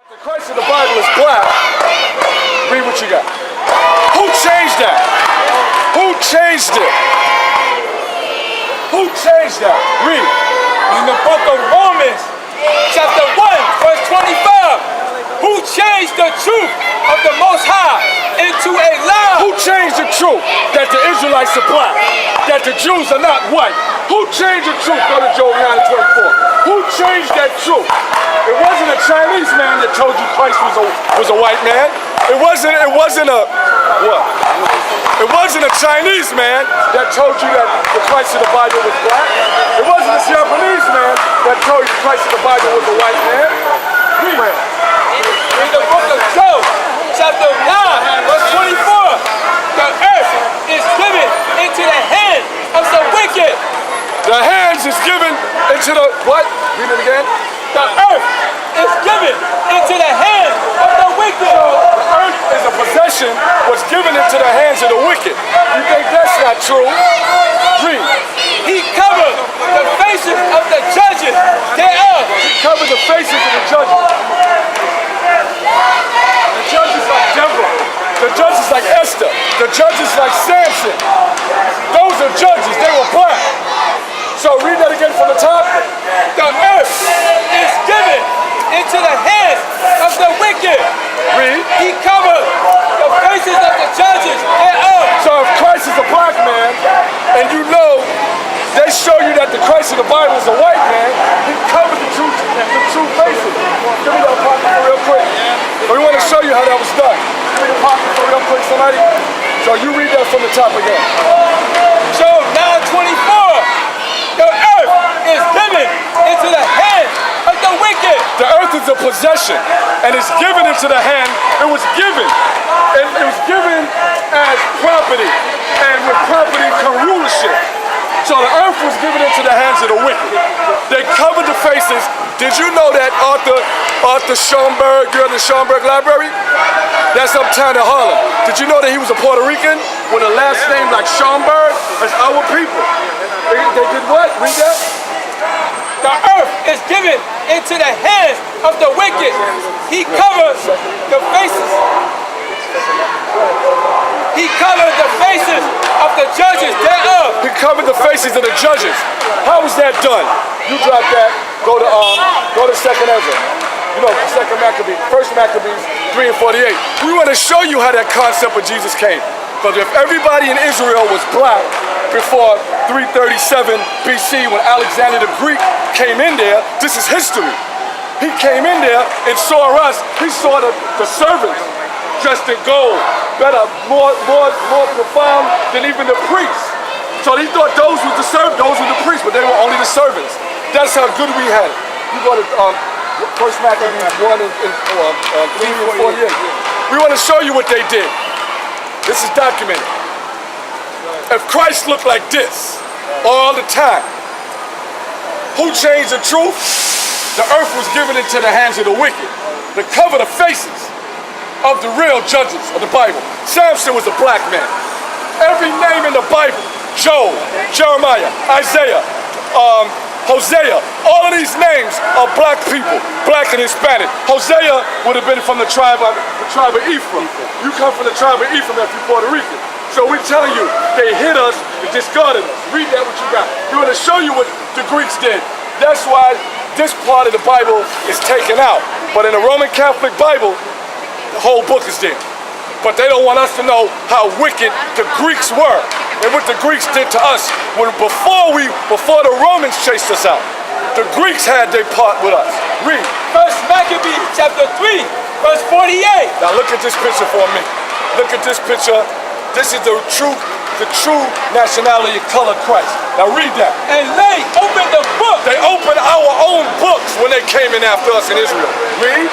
The Christ of the Bible is black. Read what you got. Who changed that? Who changed it? Who changed that? Read. In the book of Romans, chapter 1, verse 25. Who changed the truth of the Most High into a lie? Who changed the truth that the Israelites are black? That the Jews are not white? Who changed the truth? Go to Job 9:24. Who changed that truth? It wasn't a Chinese man that told you Christ was a white man. It wasn't a what? It wasn't a Chinese man that told you that the Christ of the Bible was black. It wasn't a Japanese man that told you the Christ of the Bible was a white man. Read. In the book of Job, chapter 9, verse 24, the earth is given into the hand of the wicked. The hands is given into the what? Read it again. The earth is given into the hand of the wicked. The earth is a possession was given into the hands of the wicked. You think that's not true? Read. He covered the faces of the judges thereof. He covered the faces of the judges. The judges like Deborah. The judges like Esther. The judges like Samson. Those are judges. They were black. So read that again from the top. The earth is given into the hands of the wicked. Read. He covered the faces of the judges thereof. So if Christ is a black man, and you know they show you that the Christ of the Bible is a white man, he covered the two faces. Give me the apocrypha real quick. We want to show you how that was done. Give me the apocrypha real quick, somebody. So you read that from the top again. Job 9:24. The earth is given into the hand of the wicked. The earth is a possession, and it's given into the hand. It was given. It was given as property, and with property come rulership. So the earth was given into the hands of the wicked. They covered the faces. Did you know that Arthur Schomburg, you're in the Schomburg Library? That's uptown in Harlem. Did you know that he was a Puerto Rican with a last name like Schomburg? That's our people. They did what? Read that. The earth is given into the hands of the wicked. He covers the faces. He covered the faces of the judges thereof. He covered the faces of the judges. How was that done? You drop that. Go to Second Ezra. You know, Second Maccabees, First Maccabees 3 and 48. We want to show you how that concept of Jesus came. Because if everybody in Israel was black before 337 BC when Alexander the Greek came in there, this is history. He came in there and saw us. He saw the servants dressed in gold, better, more profound than even the priests. So he thought those were the servants, those were the priests, but they were only the servants. That's how good we had it. You go to First Maccabees 1 and 3 and 48. We want to show you what they did. This is documented. If Christ looked like this all the time, who changed the truth? The earth was given into the hands of the wicked to cover the faces of the real judges of the Bible. Samson was a black man. Every name in the Bible, Job, Jeremiah, Isaiah, Hosea, all of these names are black people, black and Hispanic. Hosea would have been from the tribe of Ephraim. You come from the tribe of Ephraim if you're Puerto Rican. So we're telling you, they hit us and discarded us. Read that what you got. We want to show you what the Greeks did. That's why this part of the Bible is taken out. But in the Roman Catholic Bible, the whole book is there. But they don't want us to know how wicked the Greeks were and what the Greeks did to us before the Romans chased us out. The Greeks had their part with us. Read. First Maccabees chapter 3, verse 48. Now look at this picture for me. Look at this picture. This is the true nationality and color of Christ. Now read that. And they opened the book. They opened our own books when they came in after us in Israel. Read.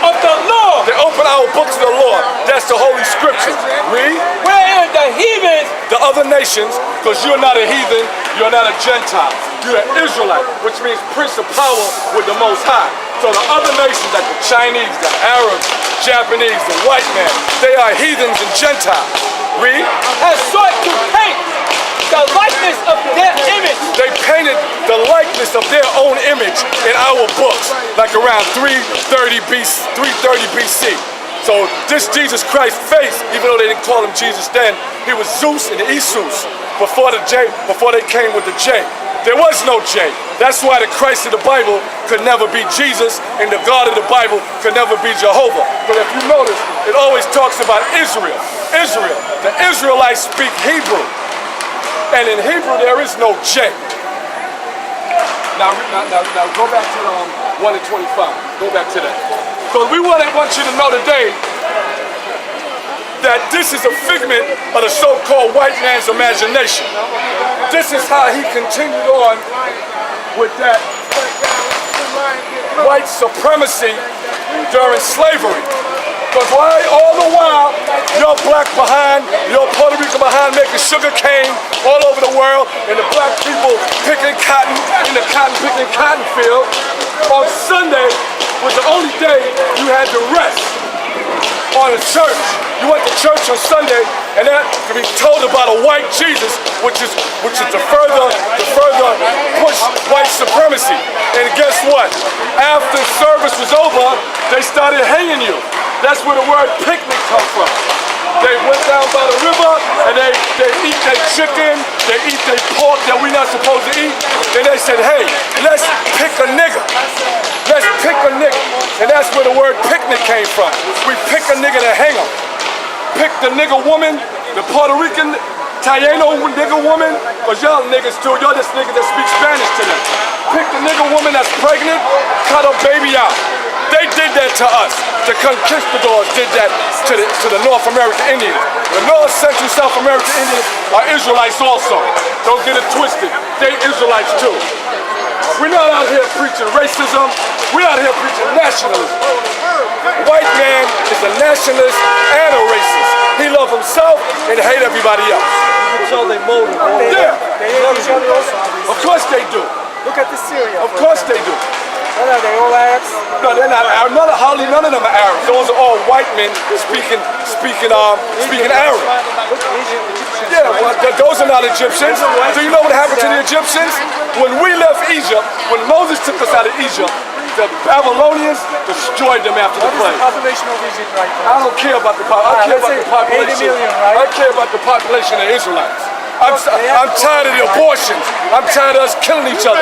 Of the law. They opened our books of the law. That's the Holy Scriptures. Read. Wherein the heathens, the other nations, because you're not a heathen, you're not a Gentile. You're an Israelite, which means prince of power with the Most High. So the other nations, like the Chinese, the Arabs, Japanese, the white man, they are heathens and Gentiles. Read. Has sought to paint the likeness of their image. They painted the likeness of their own image in our books, like around 330 BC. So this Jesus Christ face, even though they didn't call him Jesus then, he was Zeus and Isus before they came with the J. There was no J. That's why the Christ of the Bible could never be Jesus, and the God of the Bible could never be Jehovah. But if you notice, it always talks about Israel. Israel. The Israelites speak Hebrew. And in Hebrew, there is no J. Now go back to 1 and 25. Go back to that. Because we want you to know today that this is a figment of the so-called white man's imagination. This is how he continued on with that white supremacy during slavery. Because all the while, your black behind, your Puerto Rican behind making sugar cane all over the world, and the black people picking cotton in the picking cotton field, on Sunday was the only day you had to rest on a church. You went to church on Sunday, and that to be told about a white Jesus, which is to further push white supremacy. And guess what? After service was over, they started hanging you. That's where the word picnic comes from. They went down by the river and they eat their chicken, they eat their pork that we're not supposed to eat. And they said, hey, let's pick a nigga. Let's pick a nigga. And that's where the word picnic came from. We pick a nigga to hang him. Pick the nigga woman, the Puerto Rican, Taino nigga woman, because y'all niggas too, y'all just niggas that speak Spanish to them. Pick the nigga woman that's pregnant, cut her baby out. They did that to us. The conquistadors did that to the North American Indians. The North, Central, South American Indians are Israelites also. Don't get it twisted. They Israelites too. We're not out here preaching racism. We're out here preaching nationalism. White man is a nationalist and a racist. He loves himself and hate everybody else. So they mold it. Yeah. They hate each other also. Of course they do. Look at the Syria. Of course they do. Are they all Arabs? No, they're not Arab. Hardly none of them are Arabs. Those are all white men speaking Arab. Yeah, well, those are not Egyptians. Do you know what happened to the Egyptians? When we left Egypt, when Moses took us out of Egypt, the Babylonians destroyed them after the plague. What is the population of Egypt right now? I don't care about the population. 80 million, right? I care about the population of Israelites. I'm tired of the abortions. I'm tired of us killing each other,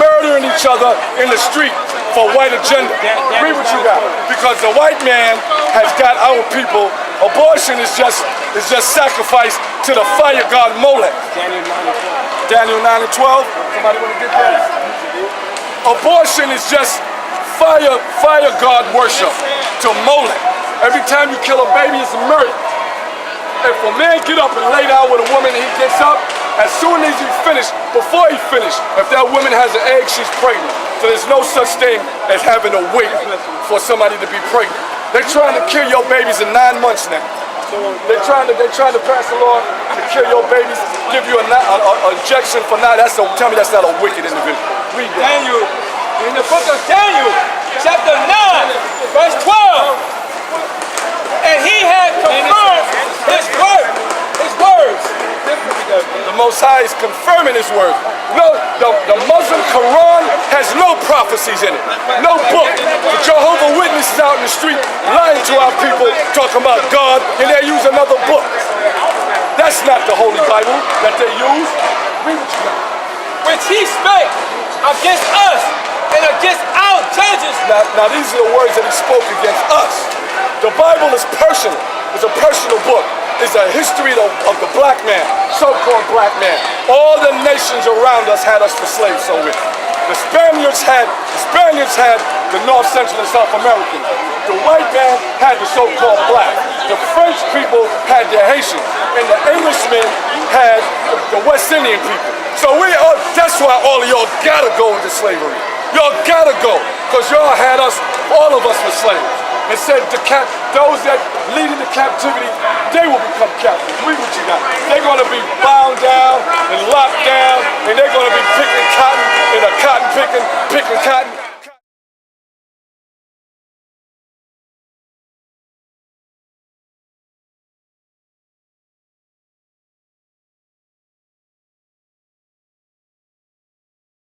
murdering each other in the street for white agenda. Read what you got. Because the white man has got our people. Abortion is just sacrifice to the fire god Molech. Daniel 9 and 12. Somebody want to get that? Abortion is just fire god worship to Molech. Every time you kill a baby, it's a murder. If a man get up and lay down with a woman and he gets up, as soon as he finished, before he finished, if that woman has an egg, she's pregnant. So there's no such thing as having to wait for somebody to be pregnant. They're trying to kill your babies in 9 months now. They're trying to pass a law to kill your babies, give you an injection for 9. Tell me that's not a wicked individual. Read that. Daniel, in the book of Daniel, chapter 9, verse 12. And he had confirmed his words. The Most High is confirming his word. No, the Muslim Quran has no prophecies in it. No book. The Jehovah's Witnesses out in the street lying to our people, talking about God, and they use another book. That's not the Holy Bible that they use. Read what you got. Which he spake against us and against our judges. Now these are the words that he spoke against us. The Bible is personal. It's a personal book. It's a history of the black man, so-called black man. All the nations around us had us for slaves so with. The Spaniards had the North, Central, and South Americans. The white man had the so-called black. The French people had the Haitians. And the Englishmen had the West Indian people. So that's why all of y'all gotta go into slavery. Y'all gotta go, because y'all had us, all of us for slaves. And said those that lead into captivity, they will become captives. Read what you got. They're going to be bound down and locked down, and they're going to be picking cotton in a cotton picking cotton.